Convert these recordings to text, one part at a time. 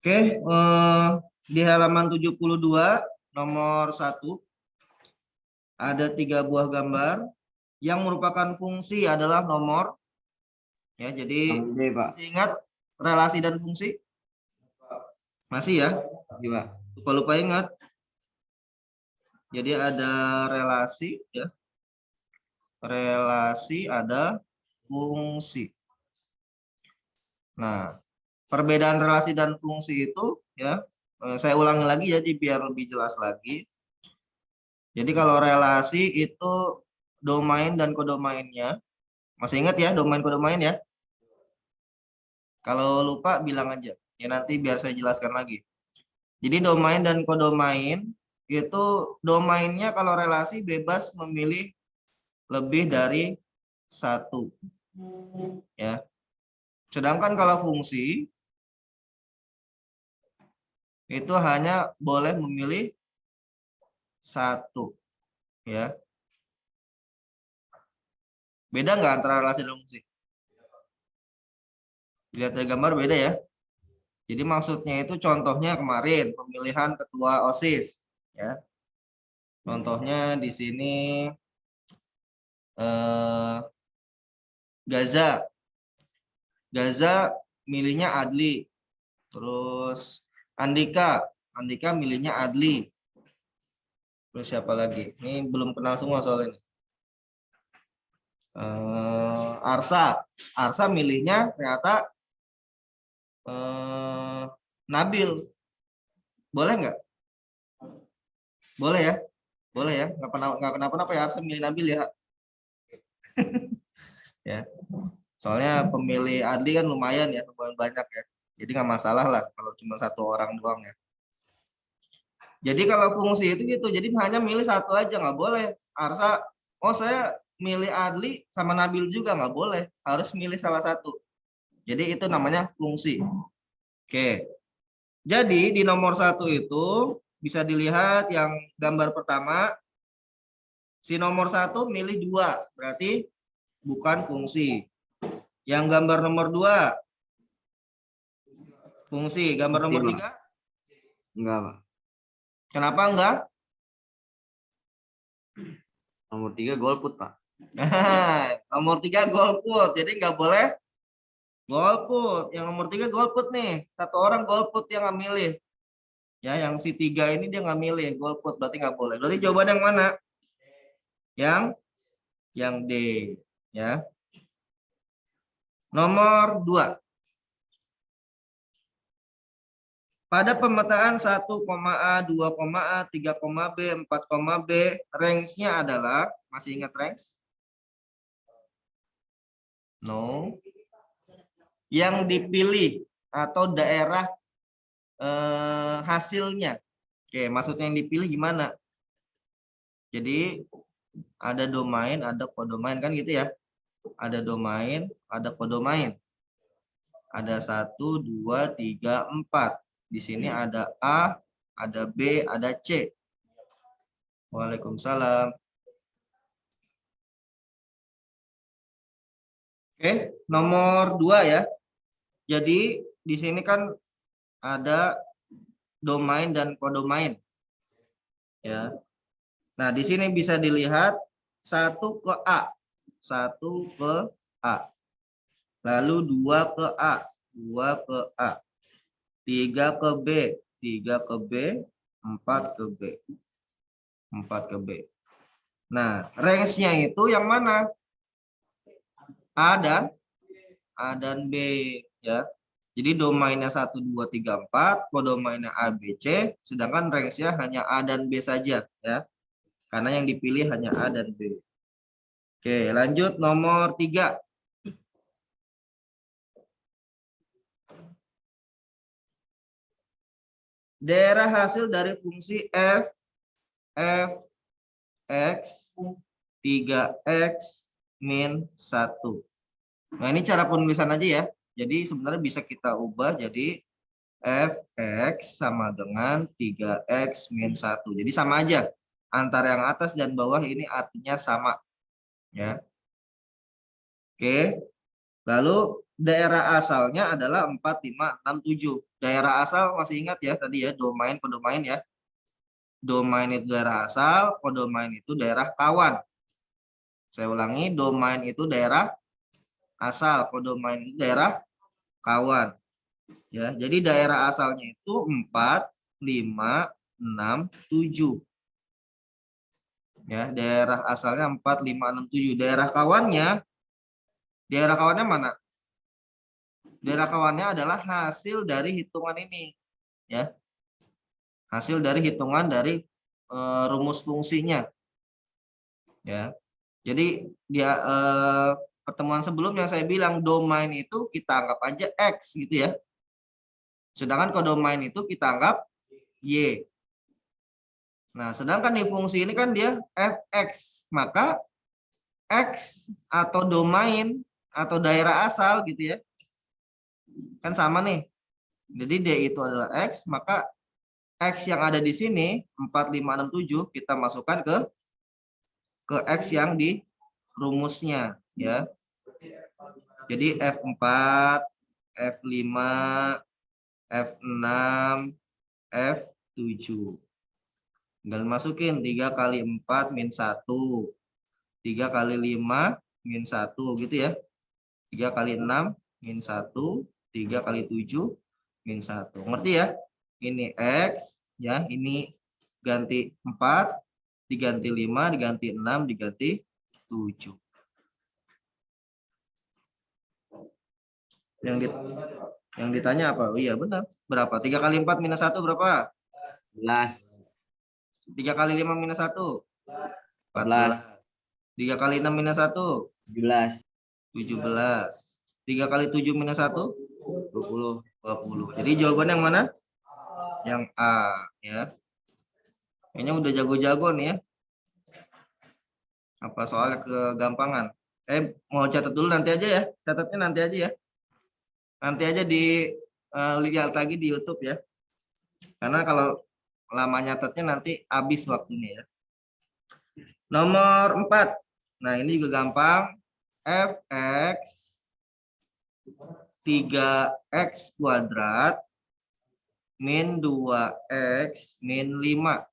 Oke, di halaman 72 nomor 1 ada 3 buah gambar yang merupakan fungsi adalah nomor. Ya, jadi masih ingat relasi dan fungsi? Masih ya? Iya. Lupa-lupa ingat. Jadi ada relasi ya. Relasi ada fungsi. Nah, perbedaan relasi dan fungsi itu ya, saya ulangi lagi jadi biar lebih jelas lagi. Jadi kalau relasi itu domain dan kodomainnya, masih ingat ya domain kodomain ya? Kalau lupa bilang aja, ya nanti biar saya jelaskan lagi. Jadi domain dan kodomain itu domainnya kalau relasi bebas memilih lebih dari satu, ya. Sedangkan kalau fungsi itu hanya boleh memilih satu, ya. Beda nggak antara relasi dan fungsi? Lihat dari gambar beda ya. Jadi maksudnya itu contohnya kemarin pemilihan ketua OSIS, ya. Contohnya di sini Gaza. Gaza milihnya Adli. Terus Andika milihnya Adli. Terus siapa lagi? Ini belum kenal semua soal ini. Arsa milihnya ternyata Nabil. Boleh nggak? Boleh ya? Boleh ya? Nggak kenapa-napa ya, Arsa milih Nabil ya. Ya. Soalnya pemilih Adli kan lumayan ya, lumayan banyak ya. Jadi nggak masalah lah kalau cuma satu orang doang ya. Jadi kalau fungsi itu gitu, jadi hanya milih satu aja, nggak boleh. Arsa, oh saya milih Adli sama Nabil juga nggak boleh, harus milih salah satu. Jadi itu namanya fungsi. Oke. Jadi di nomor 1 itu bisa dilihat yang gambar pertama, si nomor 1 milih 2, berarti bukan fungsi. Yang gambar nomor 2 fungsi, gambar nomor 3 enggak, Pak. kenapa enggak? Nomor 3 golput, Pak. Nomor 3 golput, jadi nggak boleh golput. Yang nomor 3 golput nih, satu orang golput yang nggak milih. Ya, yang si 3 ini dia nggak milih, golput berarti nggak boleh. Berarti jawaban yang mana? Yang D, ya. Nomor 2. Pada pemetaan 1,A, 2,A, 3,B, 4,B, range-nya adalah, masih ingat range? No. Yang dipilih atau daerah hasilnya. Oke, maksudnya yang dipilih gimana? Jadi ada domain, ada kodomain kan gitu ya. Ada domain, ada kodomain. Ada 1, 2, 3, 4. Di sini ada A, ada B, ada C. Waalaikumsalam. Oke, nomor 2 ya. Jadi di sini kan ada domain dan kodomain. Ya. Nah, di sini bisa dilihat 1 ke A. 1 ke A. Lalu 2 ke A. 2 ke A. 3 ke B. 3 ke B. 4 ke B. 4 ke B. Nah, range-nya itu yang mana? A dan B ya. Jadi domainnya 1, 2, 3, 4, kodomainnya A, B, C, sedangkan range-nya hanya A dan B saja ya. Karena yang dipilih hanya A dan B. Oke, lanjut nomor 3. Daerah hasil dari fungsi f, x, 3x, min 1. Nah, ini cara penulisan aja ya. Jadi sebenarnya bisa kita ubah jadi fx sama dengan 3x min 1. Jadi sama aja. Antara yang atas dan bawah ini artinya sama. Ya. Oke. Lalu daerah asalnya adalah 4, 5, 6, 7. Daerah asal masih ingat ya tadi ya, domain, kodomain ya. Domain itu daerah asal, kodomain itu daerah kawan. Saya ulangi, domain itu daerah asal, kodomain itu daerah kawan. Ya, jadi daerah asalnya itu 4, 5, 6, 7. Ya, daerah asalnya 4, 5, 6, 7. Daerah kawannya mana? Daerah kawannya adalah hasil dari hitungan ini. Ya, hasil dari hitungan dari rumus fungsinya. Ya, jadi dia pertemuan sebelumnya saya bilang domain itu kita anggap aja X gitu ya. Sedangkan kodomain itu kita anggap Y. Nah, sedangkan di fungsi ini kan dia fx, maka x atau domain atau daerah asal gitu ya, kan sama nih. Jadi D itu adalah x, maka x yang ada di sini 4, 5, 6, 7 kita masukkan ke x yang di rumusnya ya. Jadi F4, F5, F6, F7. Tinggal masukin 3 kali 4 min 1. 3 kali 5 min 1 gitu ya. 3 kali 6 min 1. 3 kali 7 min 1. Ngerti ya? Ini X ya, ini ganti 4, diganti 5, diganti 6, diganti 7. Yang ditanya apa? Oh iya benar. Berapa? 3 kali 4 minus 1 berapa? 11. 3 kali 5 minus 1? 14. 3 kali 6 minus 1? 17. 17. 3 kali 7 minus 1? 20. 20. Jadi jawaban yang mana? Yang A ya. Kayaknya udah jago-jago nih ya. Apa soalnya kegampangan? Mau catat dulu nanti aja ya. Catatnya nanti aja ya. Nanti aja lihat lagi di YouTube ya. Karena kalau lama nyatetnya nanti habis waktunya ya. Nomor 4. Nah, ini juga gampang. Fx 3x kuadrat min 2x min 5.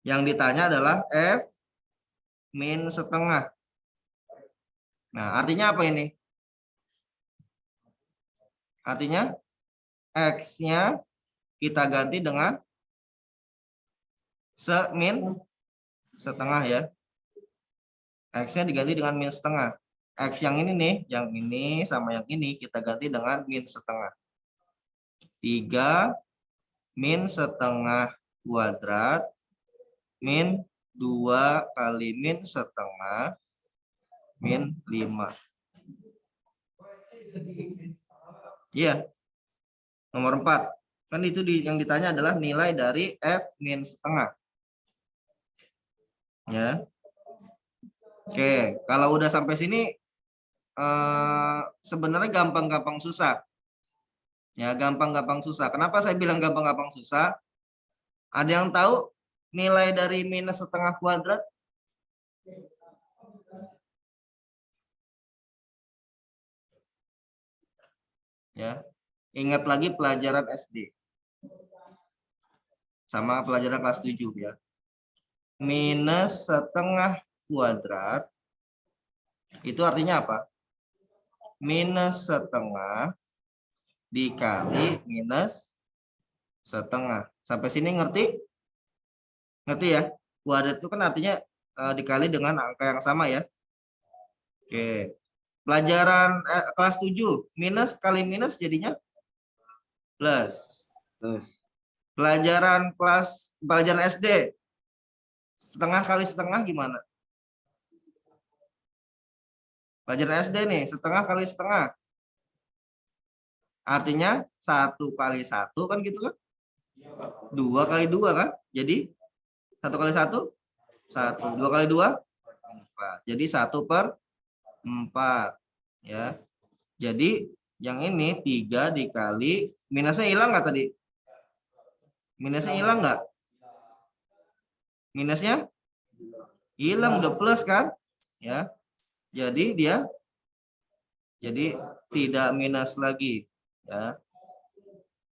Yang ditanya adalah f min setengah. Nah, artinya apa ini? Artinya x-nya kita ganti dengan min setengah ya. X-nya diganti dengan min setengah. X yang ini nih, yang ini sama yang ini kita ganti dengan min setengah. 3 min setengah kuadrat min 2 kali min setengah min 5. Iya. Nomor 4. Kan itu yang ditanya adalah nilai dari F min setengah. Ya. Oke, kalau udah sampai sini sebenarnya gampang-gampang susah. Ya, gampang-gampang susah. Kenapa saya bilang gampang-gampang susah? Ada yang tahu nilai dari minus setengah kuadrat? Ya. Ingat lagi pelajaran SD. Sama pelajaran kelas 7 ya. Minus setengah kuadrat itu artinya apa? Minus setengah dikali minus setengah. Sampai sini ngerti? Ngerti ya? Kuadrat itu kan artinya dikali dengan angka yang sama ya. Oke. Pelajaran kelas 7, minus kali minus jadinya plus. Terus. Pelajaran SD, setengah kali setengah gimana? Pelajaran SD nih, setengah kali setengah. Artinya 1 kali 1 kan gitu kan? 2 kali 2 kan? Jadi 1 kali 1? 1. 2 kali 2? 4. Jadi 1/4. Ya. Jadi yang ini 3 dikali, minusnya hilang nggak tadi? Minusnya hilang nggak? Minusnya hilang, udah plus kan? Ya. Jadi dia Jadi tidak minus lagi ya.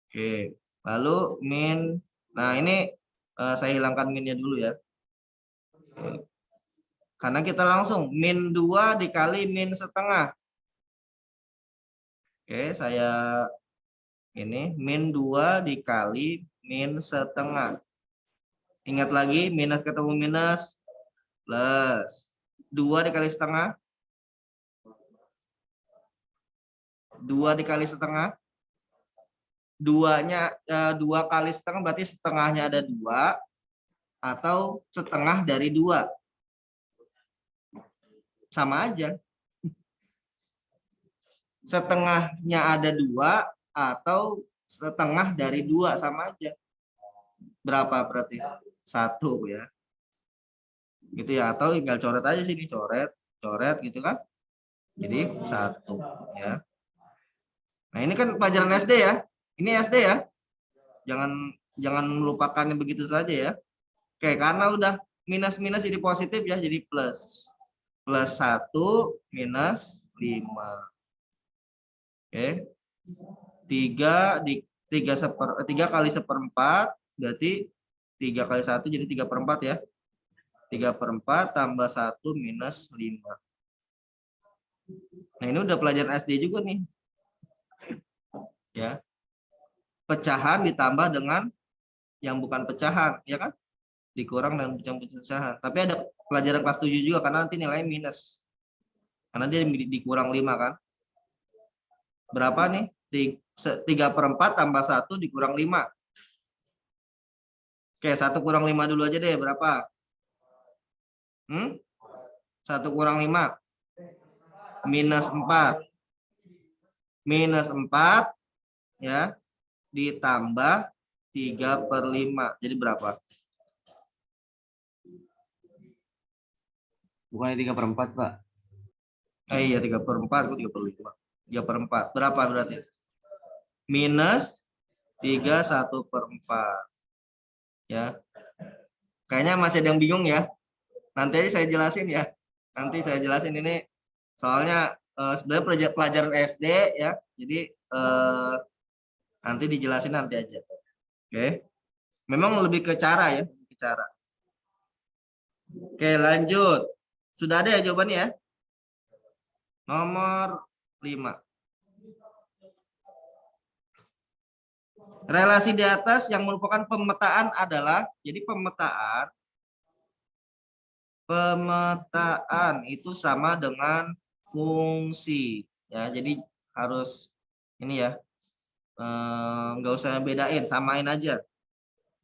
Oke. Lalu min. Nah, ini saya hilangkan minnya dulu ya. Oke. Karena kita langsung min 2 dikali min setengah. Oke, saya ini min 2 dikali min setengah. Ingat lagi, minus ketemu minus, plus. 2 dikali setengah. 2 dikali setengah. 2 kali setengah berarti setengahnya ada 2. Atau setengah dari 2. Sama aja. Setengahnya ada 2 atau setengah dari 2 sama aja. Berapa berarti? 1 ya. Gitu ya, atau tinggal coret aja sini, coret gitu kan. Jadi 1 ya. Nah, ini kan pelajaran SD ya. Ini SD ya. Jangan melupakannya begitu saja ya. Oke, karena udah minus-minus jadi positif ya, jadi plus. Plus 1 minus 5. Oke. 3 kali 1/4 berarti 3 kali 1 jadi 3/4 ya. 3/4 tambah 1 minus 5. Nah, ini udah pelajaran SD juga nih. Ya. Pecahan ditambah dengan yang bukan pecahan, ya kan? Dikurang dan pecahan. Tapi ada pelajaran kelas 7 juga karena nanti nilainya minus. Karena dia dikurang 5 kan. Berapa nih? 3/4 tambah 1 dikurang 5. Oke, 1 kurang 5 dulu aja deh, berapa? 1 kurang 5. Minus 4. Minus 4 ya, ditambah 3/5. Jadi berapa? Bukannya 3/4, Pak. Iya, 3/4, 3/5. 3/4. Berapa berarti? Minus 3 1/4. Ya. Kayaknya masih ada yang bingung ya. Nanti aja saya jelasin ya. Nanti saya jelasin ini. Soalnya sebenarnya pelajaran SD ya. Jadi nanti dijelasin nanti aja. Oke. Memang lebih ke cara ya, lebih ke cara. Oke, lanjut. Sudah ada ya jawabannya ya? Nomor 5. Relasi di atas yang merupakan pemetaan adalah, jadi pemetaan itu sama dengan fungsi ya. Jadi harus ini ya, nggak usah bedain, samain aja.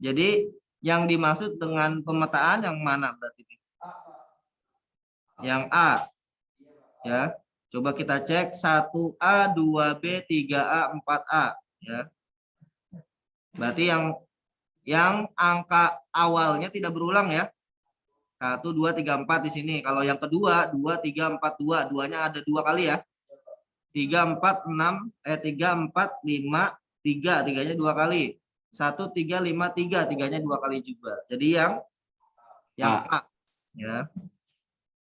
Jadi yang dimaksud dengan pemetaan yang mana berarti? Yang A ya. Coba kita cek 1A, 2B, 3A, 4A ya. Berarti yang angka awalnya tidak berulang ya. 1, 2, 3, 4 di sini. Kalau yang kedua 2, 3, 4, 2. Duanya ada 2 kali ya. 3, 4, 6, 3, 4, 5, 3. Tiganya 2 kali. 1, 3, 5, 3. Tiganya 2 kali juga. Jadi yang A ya.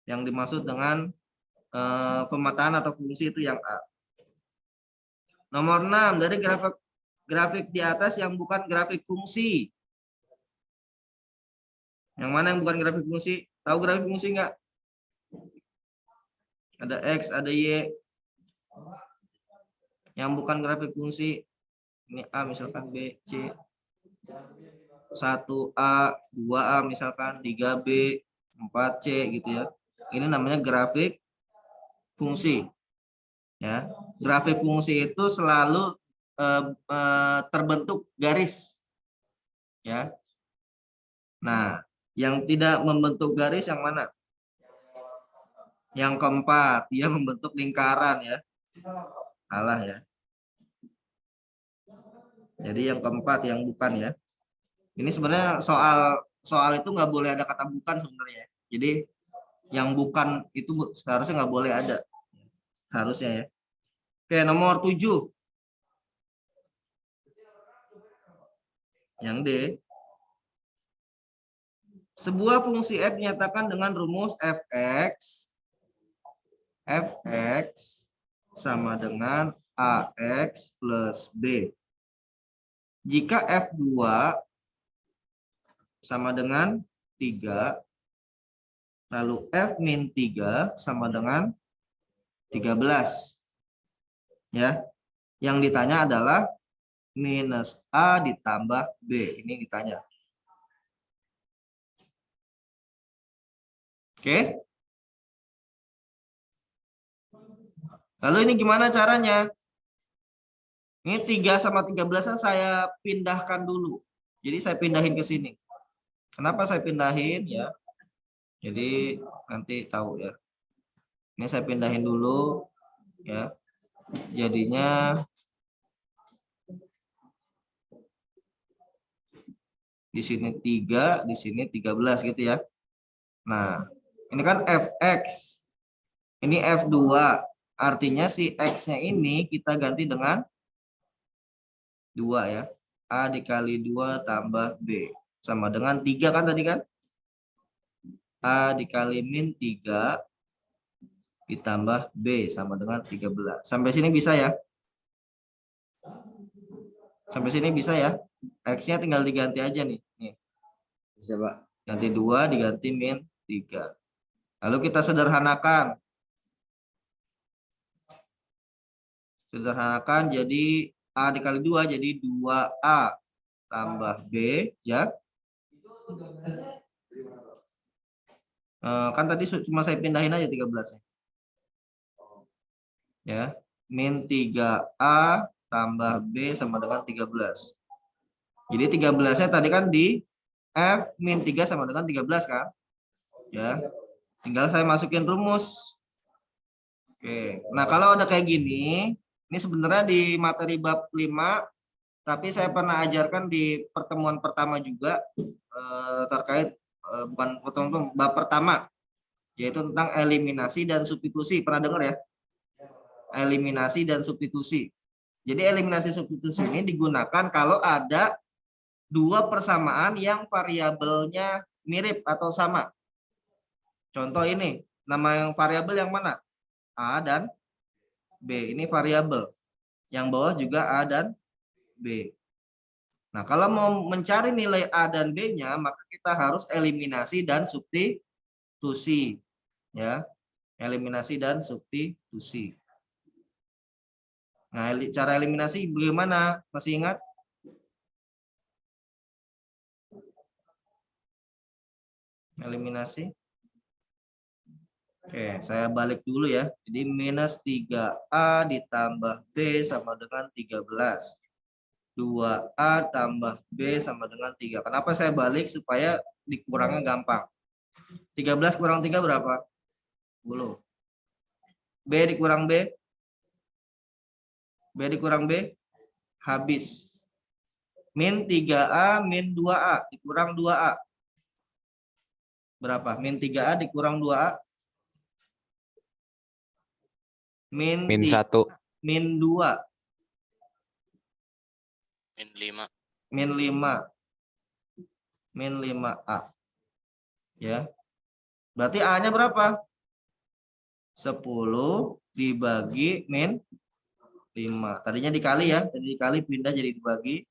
Yang dimaksud dengan pemetaan atau fungsi itu yang A. Nomor 6 dari grafik di atas yang bukan grafik fungsi. Yang mana yang bukan grafik fungsi? Tahu grafik fungsi enggak? Ada X, ada Y. Yang bukan grafik fungsi. Ini A misalkan, B, C. 1A, 2A misalkan, 3B, 4C gitu ya. Ini namanya grafik fungsi. Ya. Grafik fungsi itu selalu terbentuk garis. Ya. Nah, yang tidak membentuk garis yang mana? Yang keempat, dia membentuk lingkaran ya. Salah ya. Jadi yang keempat yang bukan ya. Ini sebenarnya soal itu nggak boleh ada kata bukan sebenarnya. Jadi yang bukan itu seharusnya nggak boleh ada. Harusnya ya. Oke, nomor 7. Yang D. Sebuah fungsi f dinyatakan dengan rumus fx sama dengan AX plus B. Jika F2 sama dengan 3, lalu F min 3 sama dengan 13. Ya, yang ditanya adalah minus A ditambah B. Ini ditanya. Oke. Lalu ini gimana caranya? Ini 3 sama 13 saya pindahkan dulu. Jadi saya pindahin ke sini. Kenapa saya pindahin ya? Jadi nanti tahu ya. Ini saya pindahin dulu ya. Jadinya di sini 3, di sini 13 gitu ya. Nah, ini kan Fx. Ini F2. Artinya si X-nya ini kita ganti dengan 2 ya. A dikali 2 tambah B. Sama dengan 3 kan tadi kan? A dikali min 3 ditambah B sama dengan 13. Sampai sini bisa ya? Sampai sini bisa ya? X-nya tinggal diganti aja nih. Nih. Bisa, Pak. Ganti 2 diganti min 3. Lalu kita sederhanakan. Sederhanakan jadi A dikali 2 jadi 2A tambah B ya. Kan tadi cuma saya pindahin aja 13-nya. Ya, min 3A tambah B sama dengan 13. Jadi 13-nya tadi kan di F min 3 sama dengan 13 kan? Ya. Tinggal saya masukin rumus. Oke. Nah, kalau ada kayak gini, ini sebenarnya di materi bab 5, tapi saya pernah ajarkan di pertemuan pertama juga terkait bukan pertemuan bab pertama, yaitu tentang eliminasi dan substitusi. Pernah dengar ya? Eliminasi dan substitusi. Jadi eliminasi substitusi ini digunakan kalau ada dua persamaan yang variabelnya mirip atau sama. Contoh ini, nama yang variabel yang mana? A dan B. Ini variabel. Yang bawah juga A dan B. Nah, kalau mau mencari nilai A dan B-nya, maka kita harus eliminasi dan substitusi. Ya, eliminasi dan substitusi. Nah, cara eliminasi bagaimana? Masih ingat? Eliminasi. Oke, saya balik dulu ya. Jadi minus 3A ditambah B sama dengan 13. 2A tambah B sama dengan 3. Kenapa saya balik? Supaya dikurangnya gampang. 13 kurang 3 berapa? 10. B dikurang B. B dikurang B. Habis. Min 3A min 2A dikurang 2A. Berapa? Min 3A dikurang 2A. Min 1. Min 2. Min 5. Min 5. Min 5A. Ya. Berarti A-nya berapa? 10 dibagi min 5. Tadinya dikali ya. Tadi dikali pindah jadi dibagi.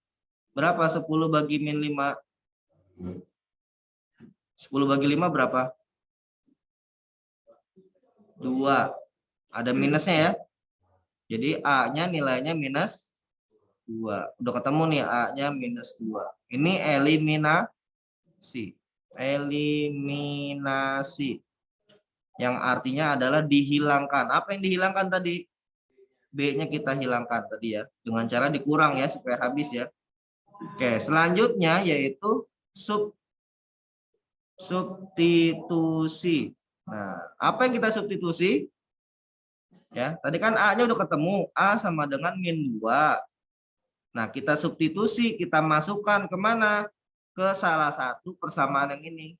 Berapa 10 bagi min 5? 10 bagi 5 berapa? 2. Ada minusnya ya. Jadi A-nya nilainya minus 2. Udah ketemu nih A-nya minus 2. Ini eliminasi. Eliminasi. Yang artinya adalah dihilangkan. Apa yang dihilangkan tadi? B-nya kita hilangkan tadi ya. Dengan cara dikurang ya supaya habis ya. Oke, selanjutnya yaitu substitusi. Nah, apa yang kita substitusi? Ya, tadi kan A-nya udah ketemu. A sama dengan min 2. Nah, kita substitusi, kita masukkan kemana? Ke salah satu persamaan yang ini.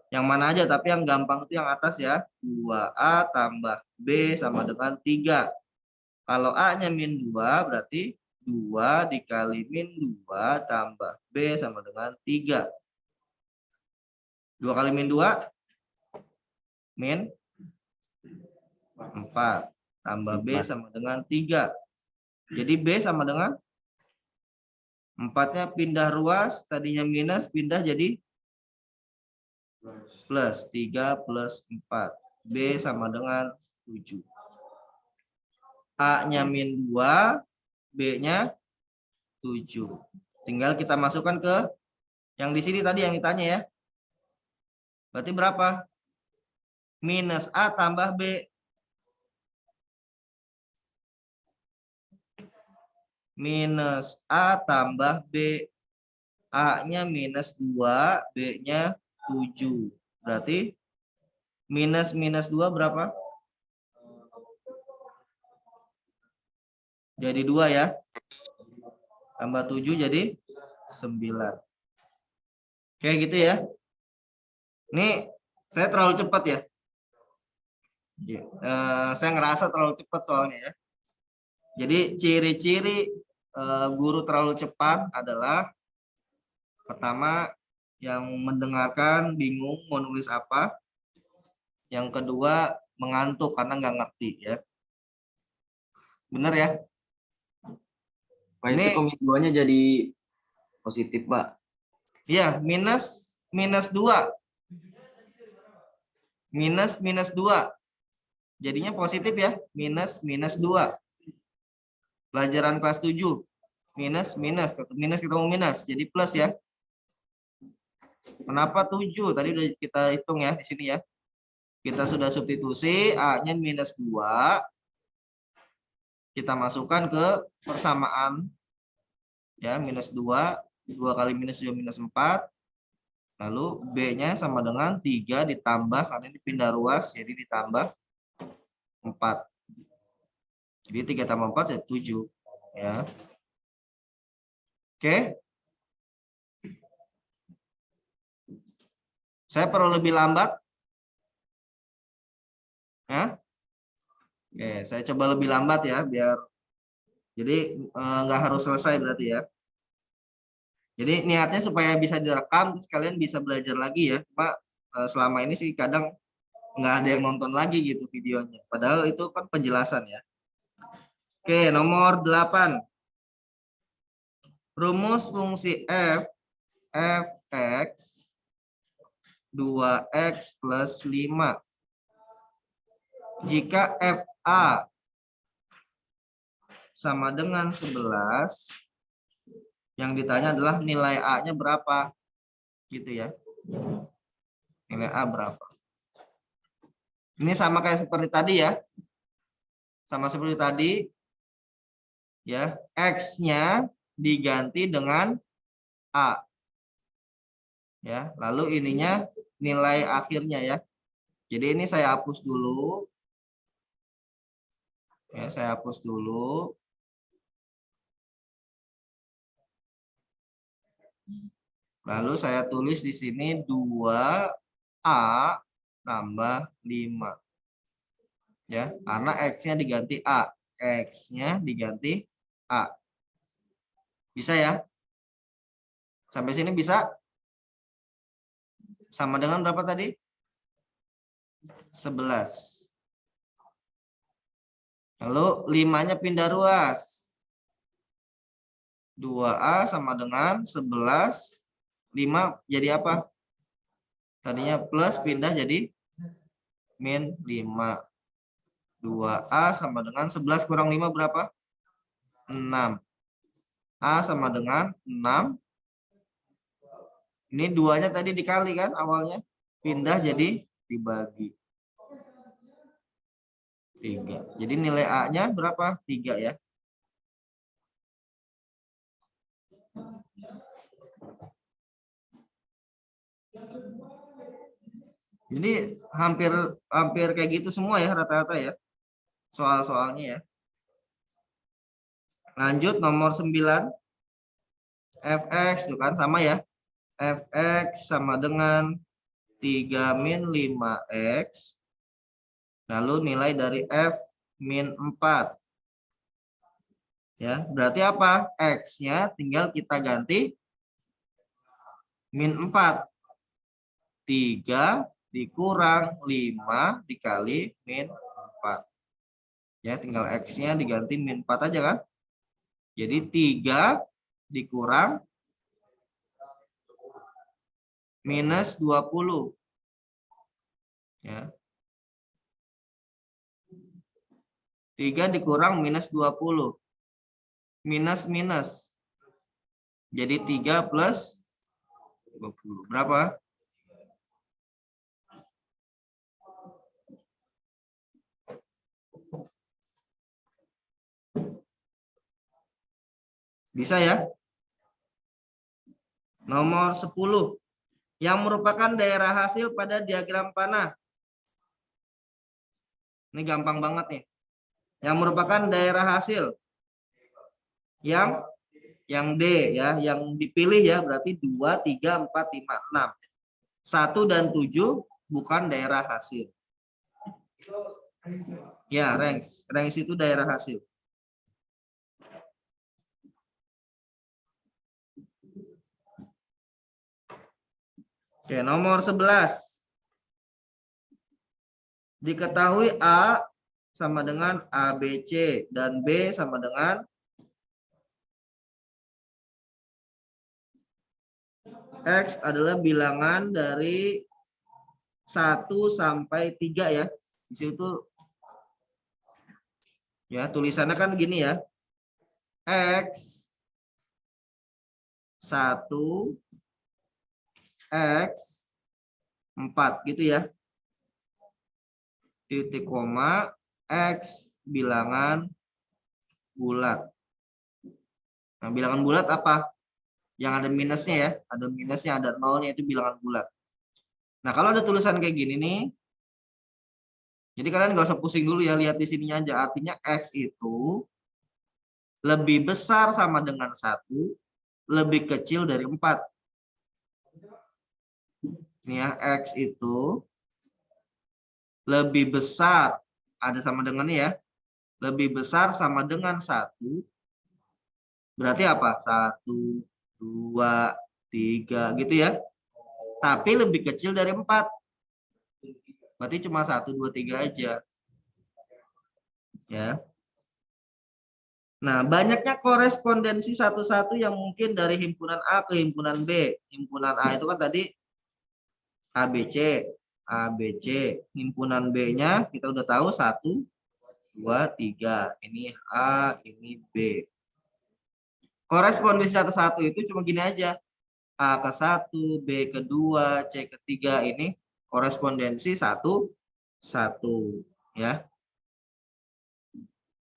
Yang mana aja, tapi yang gampang itu yang atas ya. 2A tambah B sama dengan 3. Kalau A-nya min 2, berarti 2 dikali min 2 tambah B sama dengan 3. 2 kali min 2? Min 4. tambah B 4. sama dengan 3. Jadi B sama dengan 4-nya pindah ruas, tadinya minus pindah jadi plus. 3 plus 4. B sama dengan 7. A-nya min 2, B-nya 7. Tinggal kita masukkan ke yang di sini tadi yang ditanya ya. Berarti berapa? Minus A tambah B. Minus A tambah B. A-nya minus 2, B-nya 7. Berarti minus 2 berapa? Jadi 2 ya. Tambah 7 jadi 9. Kayak gitu ya. Ini saya terlalu cepat ya. Saya ngerasa terlalu cepat soalnya ya. Jadi ciri-ciri guru terlalu cepat adalah pertama yang mendengarkan bingung mau nulis apa. Yang kedua mengantuk karena nggak ngerti ya. Bener ya? Pak, itu Ini komik 2-nya jadi positif, Pak. iya minus 2. Minus 2. Jadinya positif ya. Minus 2. Pelajaran kelas 7. Minus ketemu minus. Jadi plus ya. Kenapa 7? Tadi udah kita hitung ya di sini ya. Kita sudah substitusi A-nya minus 2. Kita masukkan ke persamaan. Ya, minus 2. 2 kali minus 2 minus 4. Lalu B-nya sama dengan 3 ditambah, karena ini pindah ruas, jadi ditambah 4. Jadi 3 tambah 4 jadi 7. Ya. Oke. Saya perlu lebih lambat? Ya? Oke, saya coba lebih lambat ya, biar jadi nggak harus selesai berarti ya. Jadi niatnya supaya bisa direkam, terus kalian bisa belajar lagi ya. Cuma selama ini sih kadang nggak ada yang nonton lagi gitu videonya. Padahal itu kan penjelasan ya. Oke, nomor 8. Rumus fungsi f, fx 2x plus 5. Jika fa sama dengan 11, yang ditanya adalah nilai A-nya berapa. Gitu ya. Nilai A berapa. Ini sama kayak seperti tadi ya. Sama seperti tadi. Ya, X-nya diganti dengan A. Ya, lalu ininya nilai akhirnya ya. Jadi ini saya hapus dulu. Ya, saya hapus dulu. Lalu saya tulis di sini 2A tambah 5. Ya, karena X-nya diganti A. X-nya diganti A. Bisa ya? Sampai sini bisa? Sama dengan berapa tadi? 11. Lalu 5-nya pindah ruas. 2A sama dengan 11. 5 jadi apa? Tadinya plus pindah jadi min 5. 2A sama dengan 11 kurang 5 berapa? 6. A sama dengan 6. Ini 2-nya tadi dikali kan awalnya. Pindah jadi dibagi 3. Jadi nilai A-nya berapa? 3 ya. Jadi hampir kayak gitu semua ya rata-rata ya. Soal-soalnya ya. Lanjut nomor 9. Fx itu kan sama ya. Fx sama dengan 3 min 5x. Lalu nilai dari F min 4. Ya, berarti apa? X-nya tinggal kita ganti min 4. 3 dikurang 5 dikali min 4. Ya, tinggal X-nya diganti min 4 aja kan. Jadi 3 dikurang minus 20. Ya. 3 dikurang minus 20. Minus minus. Jadi 3 plus 20. Berapa? Bisa ya? Nomor 10. Yang merupakan daerah hasil pada diagram panah. Ini gampang banget nih. Yang merupakan daerah hasil. Yang D ya, yang dipilih ya berarti 2, 3, 4, 5, 6. 1 dan 7 bukan daerah hasil. Ya, range. Range itu daerah hasil. Oke, nomor 11. Diketahui A sama dengan ABC dan B sama dengan X adalah bilangan dari 1 sampai 3 ya. Di situ ya tulisannya kan gini ya. X 1 X 4 gitu ya. Titik koma X bilangan bulat. Nah, bilangan bulat apa? Yang ada minusnya ya. Ada minusnya, ada nolnya, itu bilangan bulat. Nah, kalau ada tulisan kayak gini nih, jadi kalian nggak usah pusing dulu ya, lihat di sininya aja. Artinya X itu lebih besar sama dengan 1, lebih kecil dari 4. Ini ya, X itu lebih besar, ada sama dengan ini ya, lebih besar sama dengan 1, berarti apa? 1, 2, 3 gitu ya. Tapi lebih kecil dari 4. Berarti cuma 1, 2, 3 aja. Ya. Nah, banyaknya korespondensi satu-satu yang mungkin dari himpunan A ke himpunan B. Himpunan A itu kan tadi ABC. ABC. Himpunan B-nya kita udah tahu 1, 2, 3. Ini A, ini B. Korespondensi satu-satu itu cuma gini aja. A ke 1, B ke 2, C ke 3. Ini korespondensi 1, 1. Ya.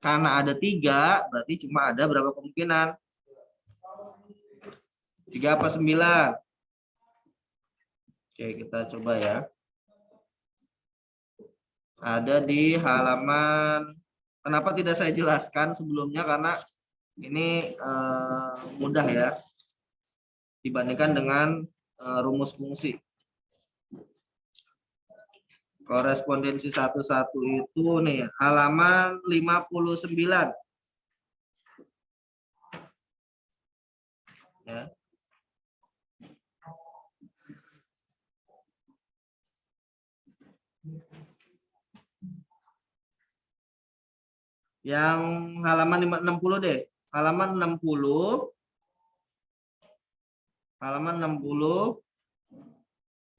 Karena ada 3, berarti cuma ada berapa kemungkinan? 3 apa 9? Oke, kita coba ya. Ada di halaman, kenapa tidak saya jelaskan sebelumnya? Karena ini mudah ya, dibandingkan dengan rumus fungsi. Korespondensi satu-satu itu nih, halaman 59. Ya. Yang halaman 60 deh. Halaman 60. Halaman 60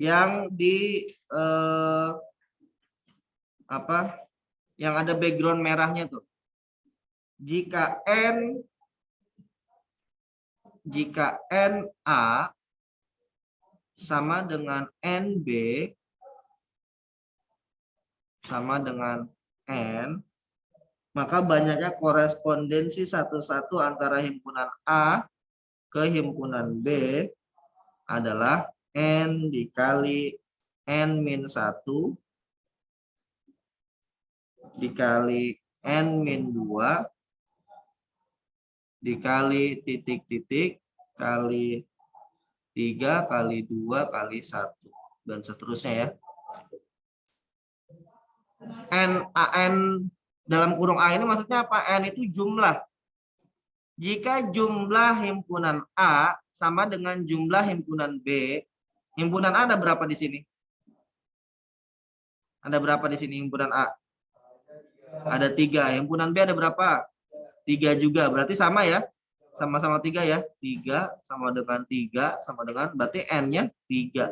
yang di apa? Yang ada background merahnya tuh. Jika NA sama dengan NB sama dengan N, maka banyaknya korespondensi satu-satu antara himpunan A ke himpunan B adalah N dikali N-1 dikali N-2 dikali titik-titik kali 3 kali 2 kali 1 dan seterusnya ya. N dalam kurung A ini maksudnya apa? N itu jumlah. Jika jumlah himpunan A sama dengan jumlah himpunan B, himpunan A ada berapa di sini? Ada berapa di sini himpunan A? Ada 3. Himpunan B ada berapa? 3 juga. Berarti sama ya. Sama-sama 3 ya. 3 sama dengan 3 sama dengan berarti N-nya 3.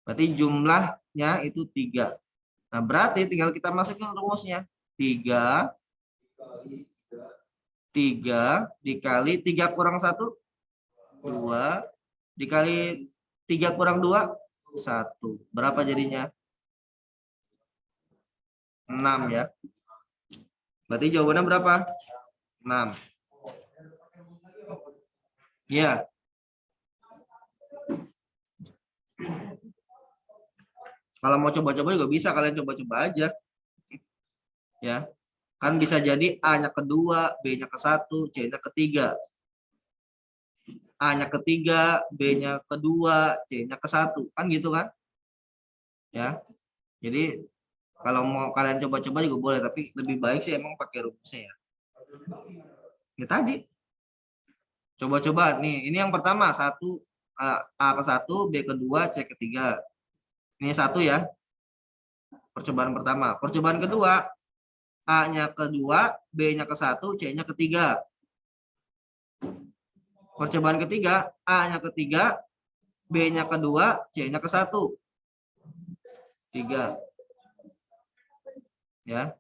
Berarti jumlahnya itu 3. Nah, berarti tinggal kita masukin rumusnya. 3 dikali 3 kurang 1 2 dikali 3 kurang 2 1. Berapa jadinya? 6 ya. Berarti jawabannya berapa? 6. Ya. Kalau mau coba-coba juga bisa, kalian coba-coba aja. Ya. Kan bisa jadi A-nya kedua, B-nya ke-1, C-nya ketiga. A-nya ketiga, B-nya kedua, C-nya ke-1. Kan gitu kan? Ya. Jadi kalau mau kalian coba-coba juga boleh, tapi lebih baik sih emang pakai rumusnya ya. Ya tadi. Coba-coba nih, ini yang pertama 1 A ke-1, B kedua, C ketiga. Ini 1 ya. Percobaan pertama. Percobaan kedua, A-nya kedua, B-nya ke-1, C-nya ketiga. Percobaan ketiga, A-nya ketiga, B-nya kedua, C-nya ke-1. 3. Ya.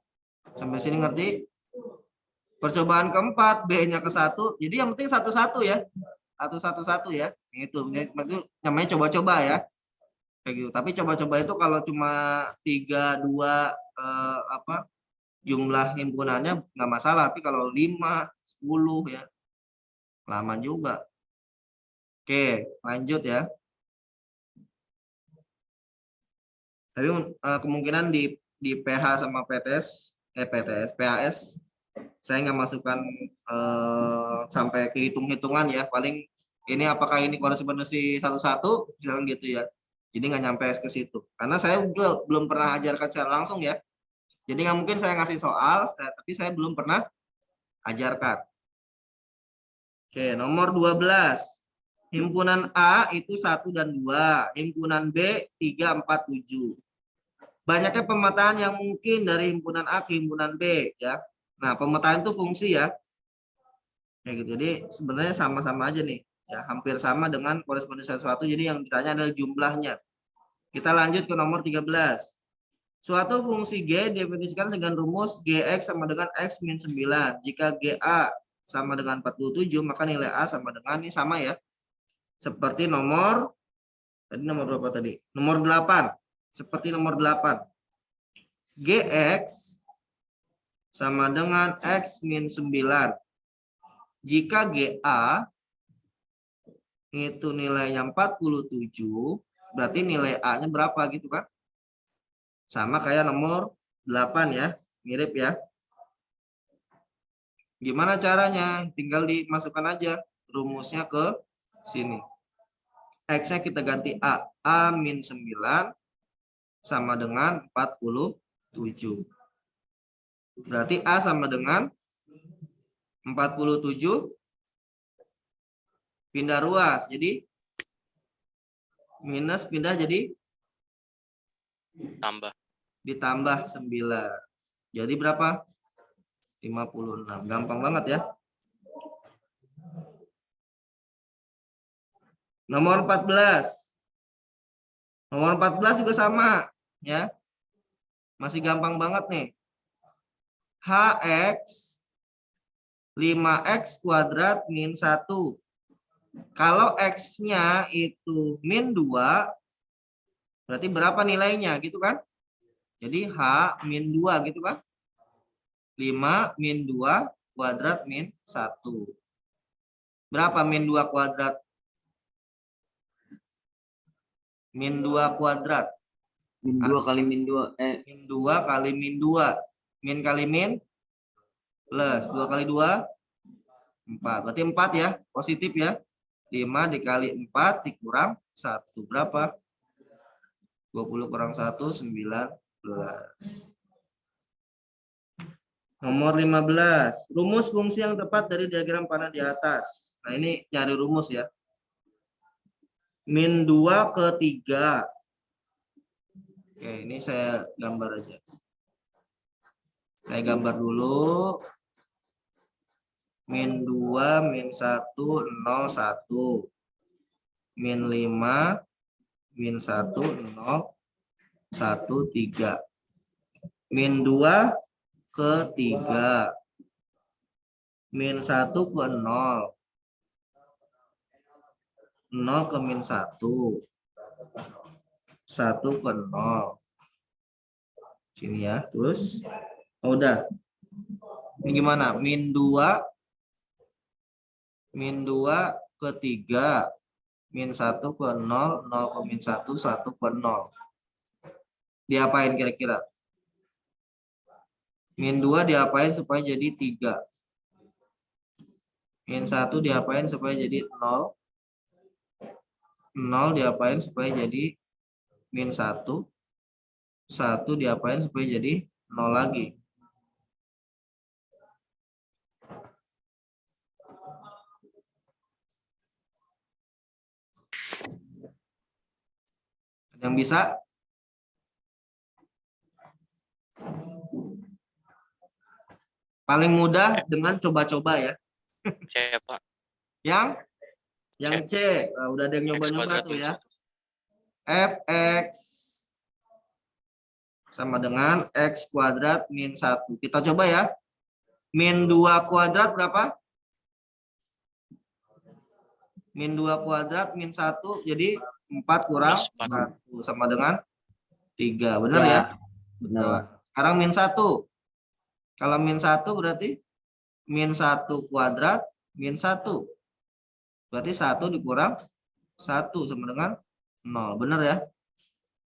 Sampai sini ngerti? Percobaan keempat, B-nya ke-1. Jadi yang penting 1-1 ya. 1-1-1 ya. Itu namanya coba-coba ya. Kayak gitu. Tapi coba-coba itu kalau cuma 3, 2 jumlah himpunannya nggak masalah, tapi kalau 5, 10 ya lama juga. Oke, lanjut ya. Tapi kemungkinan di PH sama PHS saya nggak masukkan sampai ke hitung-hitungan ya. Paling ini apakah ini korespondensi 1-1 jangan gitu ya. Jadi nggak nyampe ke situ. Karena saya juga belum pernah ajarkan secara langsung ya. Jadi nggak mungkin saya ngasih soal, tapi saya belum pernah ajarkan. Oke, nomor 12. Himpunan A itu 1 dan 2. Himpunan B 3, 4, 7. Banyaknya pemetaan yang mungkin dari himpunan A ke himpunan B. Ya. Nah, pemetaan itu fungsi ya. Kayak gitu. Jadi sebenarnya sama-sama aja nih. Ya, hampir sama dengan korespondensi 1. Jadi yang ditanya adalah jumlahnya. Kita lanjut ke nomor 13. Suatu fungsi G definisikan dengan rumus Gx sama dengan X min 9. Jika GA sama dengan 47, maka nilai A sama dengan, ini sama ya. Seperti nomor, tadi nomor berapa tadi? Nomor 8. Seperti nomor 8. Gx sama dengan X min 9. Jika GA itu nilainya 47, berarti nilai A-nya berapa gitu kan? Sama kayak nomor 8 ya, mirip ya. Gimana caranya? Tinggal dimasukkan aja rumusnya ke sini. X-nya kita ganti A. A min 9 sama dengan 47. Berarti A sama dengan 47 pindah ruas. Jadi minus pindah jadi Tambah. ditambah 9. Jadi berapa? 56. Gampang banget ya. Nomor 14. Nomor 14 juga sama ya. Masih gampang banget nih. HX 5X kuadrat min 1. Kalau X-nya itu min 2, berarti berapa nilainya gitu kan? Jadi H min 2 gitu kan? 5 min 2 kuadrat min 1. Berapa min 2 kuadrat? Min 2 kuadrat. Min 2 kali min 2. Min 2 kali min 2. Min kali min plus 2 kali 2 4. Berarti 4 ya, positif ya. 5 dikali 4 dikurang 1. Berapa? 20 kurang 1, 19. Nomor 15. Rumus fungsi yang tepat dari diagram panah di atas. Nah, ini nyari rumus ya. Min 2 ke 3. Oke, ini saya gambar aja. Saya gambar dulu. Min 2, min 1, 0, 1. Min 5, min 1, 0, 1, 3. Min 2 ke 3. Min 1 ke 0. 0 ke min 1. 1 ke 0. Sini ya. Terus, udah. Ini gimana? Min 2 ke 3. Min 1 ke 0. 0 ke min 1. 1 ke 0. Diapain kira-kira? Min 2 diapain supaya jadi 3? Min 1 diapain supaya jadi 0? 0 diapain supaya jadi min 1? 1 diapain supaya jadi 0 lagi? Yang bisa? Paling mudah dengan coba-coba ya. C, Pak. Yang C. Nah, udah ada yang nyoba-nyoba tuh ya. Fx sama dengan x kuadrat min 1. Kita coba ya. Min 2 kuadrat berapa? Min 2 kuadrat min 1 jadi 4 kurang 1 sama dengan 3. Benar ya? Benar. Sekarang min 1. Kalau min 1 berarti min 1 kuadrat min 1. Berarti 1 dikurang 1 sama dengan 0. Benar ya?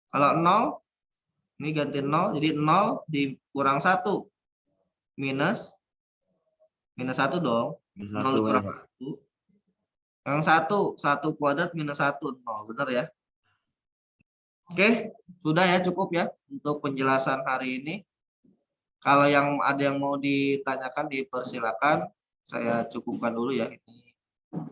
Kalau 0, ini ganti 0. Jadi 0 dikurang 1. Minus 1 dong. 0 dikurang 1. Yang 1 kuadrat minus 1. 0. Benar ya? Oke. Sudah ya, cukup ya untuk penjelasan hari ini. Kalau yang ada yang mau ditanyakan dipersilakan, saya cukupkan dulu ya ini.